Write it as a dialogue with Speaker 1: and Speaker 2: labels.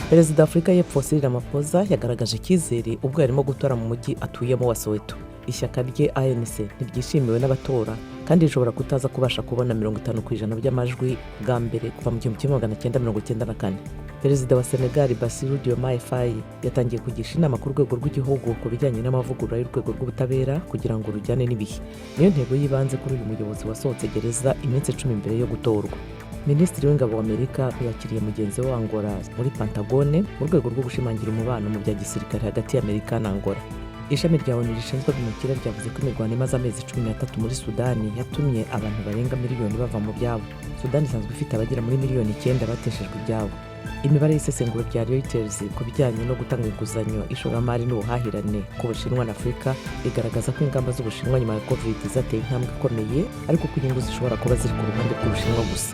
Speaker 1: Perezida Afurika y'Epfo Cyril Ramaphosa yagaragaje Ikizere ubwo yarimo gutora mu mujyi atuyemo wa Soweto. Ishyaka rye ANC ntiryishimiwe n'abatora, kandi rishobora kutaza kubasha kubona 50% by'amajwi bwa mbere kuva mu 1994. Perezida wa Senegal Bassirou Diomaye Faye yatangiye kugisha inama ku rwego rw'igihugu ku bijyanye n'amavugurura y'urwego rw'ubutabera kugira ngo rujyane n'ibihe. Niyo ntego yibanze kuri uyu muyobozi wasohotse gereza iminsi 10 mbere yo gutorwa. Minisitiri w'ingabo w'Amerika yakiriye mugenzi we Angola muri Pantagone mu rwego rwo gushimangira umubano mu bya gisirikare hagati y'Amerika na Angola. Ishami rya ONU rishinzwe abimukira ryavuze ko imirwano imaze amezi 13 muri Sudani yatumye abantu barenga miliyoni bava mu byabo. Sudani isanzwe ifite abagera muri miliyoni 9 bateshejwe ibyabo. Imibare y'isesenguro rya Reuters ku bijyanye no gutanga inguzanyo, ishoramari n'ubuhahirane ku Bushinwa na Afurika igaragaza ko ingamba z'Ubushinwa nyuma ya COVID zateye intambwe ikomeye, ariko ko inyungu zishobora kuba ziri ku ruhande rw'Ubushinwa gusa.